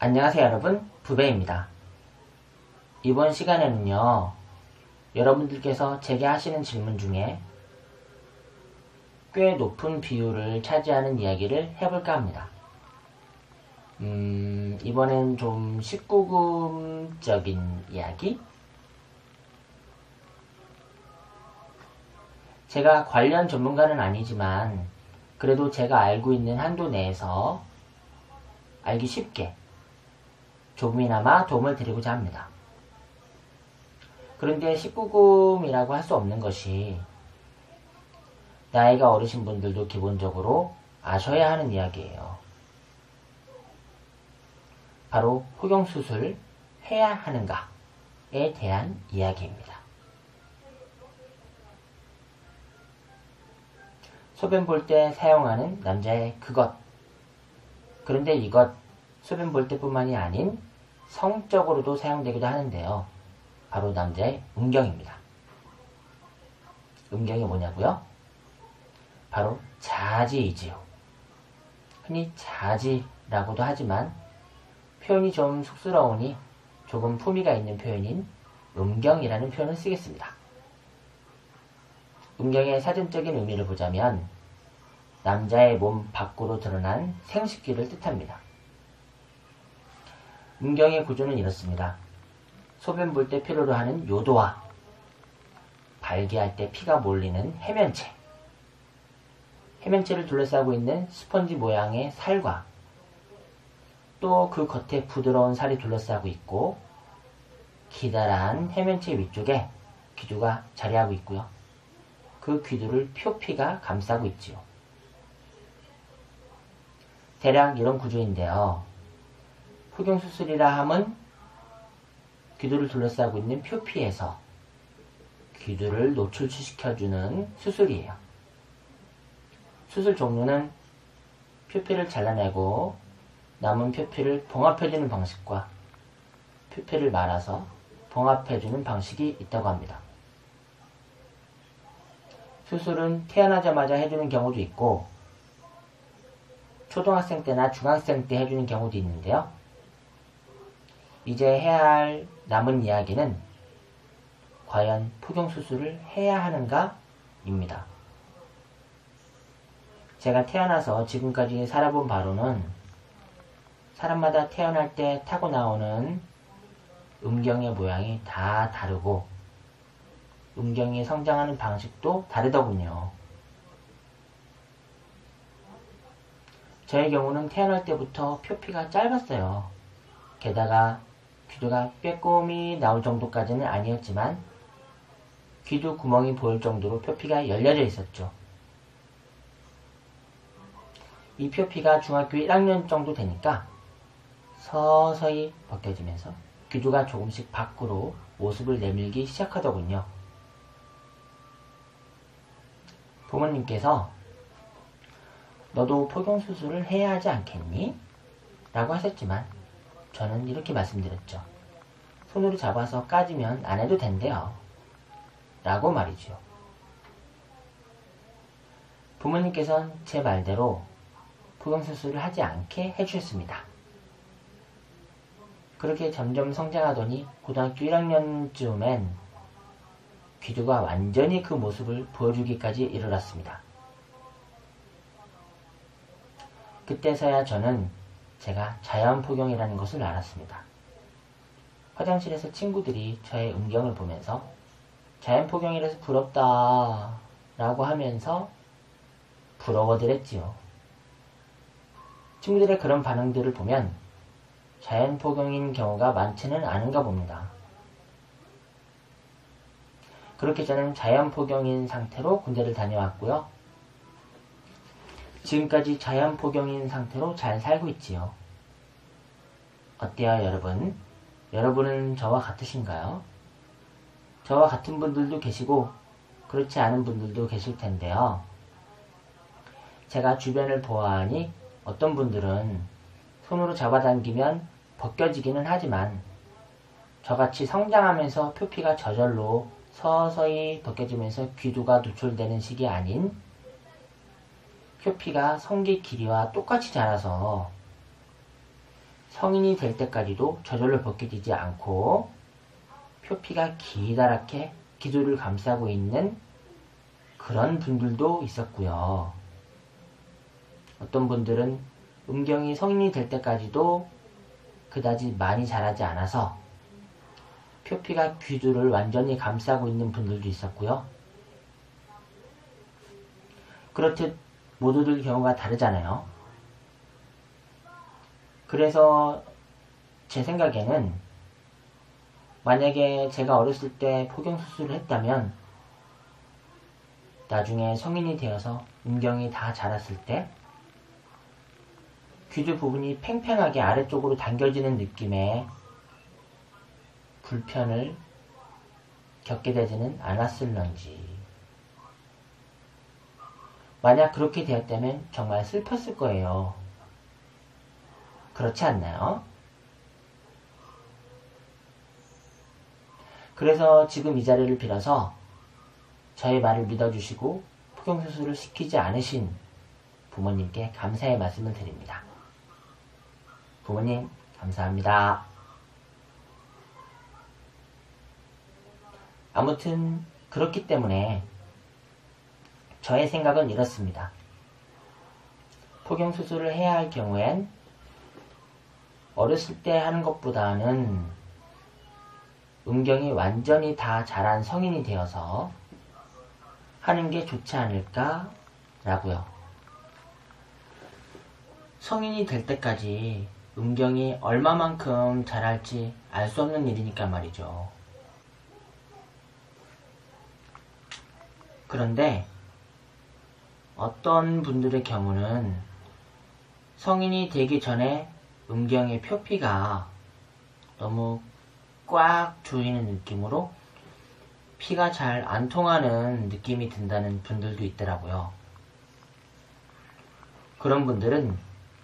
안녕하세요 여러분, 부배입니다. 이번 시간에는요, 여러분들께서 제게 하시는 질문 중에 꽤 높은 비율을 차지하는 이야기를 해볼까 합니다. 이번엔 좀 19금적인 이야기? 제가 관련 전문가는 아니지만 그래도 제가 알고 있는 한도 내에서 알기 쉽게 조금이나마 도움을 드리고자 합니다. 그런데 19금이라고 할 수 없는 것이 나이가 어르신 분들도 기본적으로 아셔야 하는 이야기예요. 바로 포경수술 해야 하는가에 대한 이야기입니다. 소변 볼 때 사용하는 남자의 그것. 그런데 이것 소변 볼 때뿐만이 아닌 성적으로도 사용되기도 하는데요. 바로 남자의 음경입니다. 음경이 뭐냐고요? 바로 자지이지요. 흔히 자지라고도 하지만 표현이 좀 쑥스러우니 조금 품위가 있는 표현인 음경이라는 표현을 쓰겠습니다. 음경의 사전적인 의미를 보자면 남자의 몸 밖으로 드러난 생식기를 뜻합니다. 음경의 구조는 이렇습니다. 소변 볼 때 필요로 하는 요도와 발기할 때 피가 몰리는 해면체, 해면체를 둘러싸고 있는 스펀지 모양의 살과 또 그 겉에 부드러운 살이 둘러싸고 있고 기다란 해면체 위쪽에 귀두가 자리하고 있고요. 그 귀두를 표피가 감싸고 있지요. 대략 이런 구조인데요. 포경수술이라 함은 귀두를 둘러싸고 있는 표피에서 귀두를 노출시켜주는 수술이에요. 수술 종류는 표피를 잘라내고 남은 표피를 봉합해주는 방식과 표피를 말아서 봉합해주는 방식이 있다고 합니다. 수술은 태어나자마자 해주는 경우도 있고 초등학생 때나 중학생 때 해주는 경우도 있는데요. 이제 해야 할 남은 이야기는 과연 포경수술을 해야 하는가? 입니다. 제가 태어나서 지금까지 살아본 바로는 사람마다 태어날 때 타고 나오는 음경의 모양이 다 다르고 음경이 성장하는 방식도 다르더군요. 저의 경우는 태어날 때부터 표피가 짧았어요. 게다가 귀두가 빼꼼히 나올 정도까지는 아니었지만 귀두 구멍이 보일 정도로 표피가 열려져 있었죠. 이 표피가 중학교 1학년 정도 되니까 서서히 벗겨지면서 귀두가 조금씩 밖으로 모습을 내밀기 시작하더군요. 부모님께서 너도 포경수술을 해야 하지 않겠니? 라고 하셨지만 저는 이렇게 말씀드렸죠. 손으로 잡아서 까지면 안 해도 된대요. 라고 말이죠. 부모님께서는 제 말대로 포경수술을 하지 않게 해주셨습니다. 그렇게 점점 성장하더니 고등학교 1학년쯤엔 귀두가 완전히 그 모습을 보여주기까지 이르렀습니다. 그때서야 저는 제가 자연포경이라는 것을 알았습니다. 화장실에서 친구들이 저의 음경을 보면서 자연포경이라서 부럽다 라고 하면서 부러워드렸지요. 친구들의 그런 반응들을 보면 자연포경인 경우가 많지는 않은가 봅니다. 그렇게 저는 자연포경인 상태로 군대를 다녀왔고요. 지금까지 자연포경인 상태로 잘 살고 있지요. 어때요 여러분? 여러분은 저와 같으신가요? 저와 같은 분들도 계시고 그렇지 않은 분들도 계실 텐데요. 제가 주변을 보아하니 어떤 분들은 손으로 잡아당기면 벗겨지기는 하지만 저같이 성장하면서 표피가 저절로 서서히 벗겨지면서 귀두가 노출되는 식이 아닌 표피가 성기 길이와 똑같이 자라서 성인이 될 때까지도 저절로 벗겨지지 않고 표피가 기다랗게 기두를 감싸고 있는 그런 분들도 있었고요. 어떤 분들은 음경이 성인이 될 때까지도 그다지 많이 자라지 않아서 표피가 귀두를 완전히 감싸고 있는 분들도 있었고요. 그렇듯 모두들 경우가 다르잖아요. 그래서 제 생각에는 만약에 제가 어렸을 때 포경수술을 했다면 나중에 성인이 되어서 음경이 다 자랐을 때 귀두 부분이 팽팽하게 아래쪽으로 당겨지는 느낌의 불편을 겪게 되지는 않았을런지. 만약 그렇게 되었다면 정말 슬펐을 거예요. 그렇지 않나요? 그래서 지금 이 자리를 빌어서 저의 말을 믿어주시고 포경수술을 시키지 않으신 부모님께 감사의 말씀을 드립니다. 부모님 감사합니다. 아무튼 그렇기 때문에 저의 생각은 이렇습니다. 포경수술을 해야 할 경우엔 어렸을 때 하는 것보다는 음경이 완전히 다 자란 성인이 되어서 하는 게 좋지 않을까라고요. 성인이 될 때까지 음경이 얼마만큼 자랄지 알 수 없는 일이니까 말이죠. 그런데 어떤 분들의 경우는 성인이 되기 전에 음경의 표피가 너무 꽉 조이는 느낌으로 피가 잘 안 통하는 느낌이 든다는 분들도 있더라고요. 그런 분들은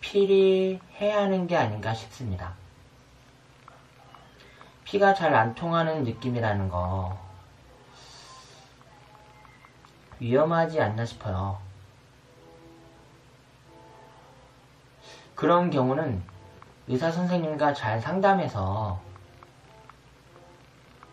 필히해야 하는 게 아닌가 싶습니다. 피가 잘 안 통하는 느낌이라는 거 위험하지 않나 싶어요. 그런 경우는 의사 선생님과 잘 상담해서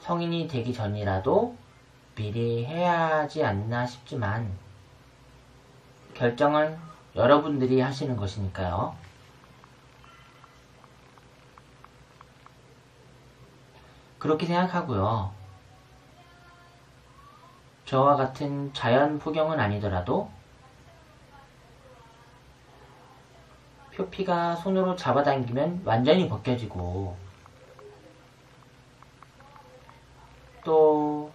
성인이 되기 전이라도 미리 해야 하지 않나 싶지만 결정은 여러분들이 하시는 것이니까요. 그렇게 생각하고요. 저와 같은 자연 포경은 아니더라도 표피가 손으로 잡아당기면 완전히 벗겨지고 또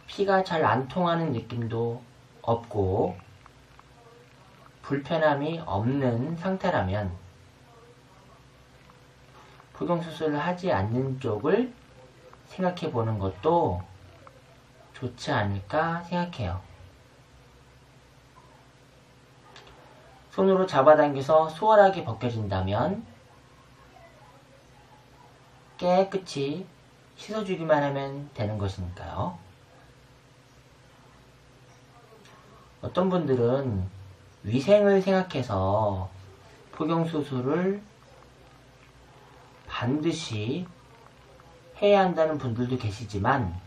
피가 잘 안 통하는 느낌도 없고 불편함이 없는 상태라면 포경수술을 하지 않는 쪽을 생각해 보는 것도 좋지 않을까 생각해요. 손으로 잡아당겨서 수월하게 벗겨진다면 깨끗이 씻어주기만 하면 되는 것이니까요. 어떤 분들은 위생을 생각해서 포경수술을 반드시 해야 한다는 분들도 계시지만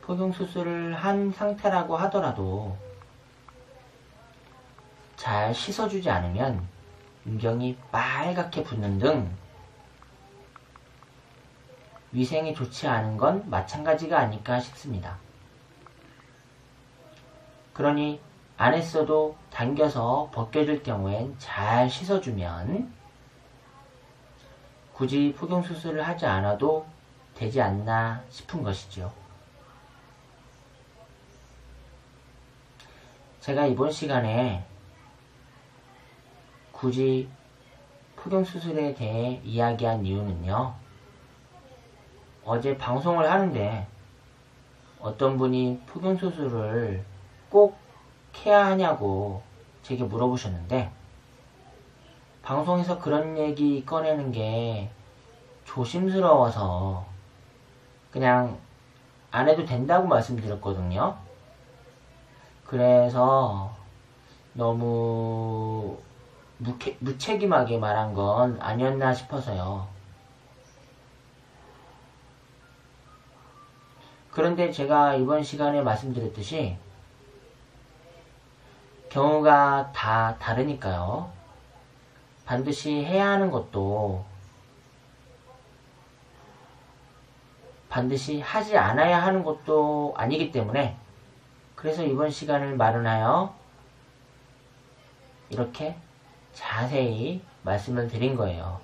포경수술을 한 상태라고 하더라도 잘 씻어주지 않으면 음경이 빨갛게 붓는 등 위생이 좋지 않은 건 마찬가지가 아닐까 싶습니다. 그러니 안 했어도 당겨서 벗겨질 경우엔 잘 씻어주면 굳이 포경수술을 하지 않아도 되지 않나 싶은 것이죠. 제가 이번 시간에 굳이 포경수술에 대해 이야기한 이유는요. 어제 방송을 하는데 어떤 분이 포경수술을 꼭 해야 하냐고 제게 물어보셨는데 방송에서 그런 얘기 꺼내는 게 조심스러워서 그냥 안 해도 된다고 말씀드렸거든요. 그래서 너무 무책임하게 말한 건 아니었나 싶어서요. 그런데 제가 이번 시간에 말씀드렸듯이 경우가 다 다르니까요. 반드시 해야 하는 것도 반드시 하지 않아야 하는 것도 아니기 때문에 그래서 이번 시간을 마련하여 이렇게 자세히 말씀을 드린 거예요.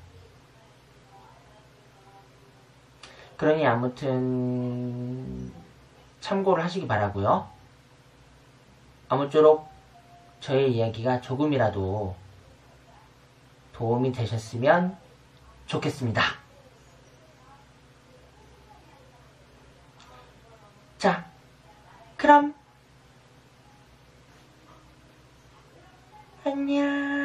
그러니 아무튼 참고를 하시기 바라고요. 아무쪼록 저의 이야기가 조금이라도 도움이 되셨으면 좋겠습니다. 자, 그럼 안녕.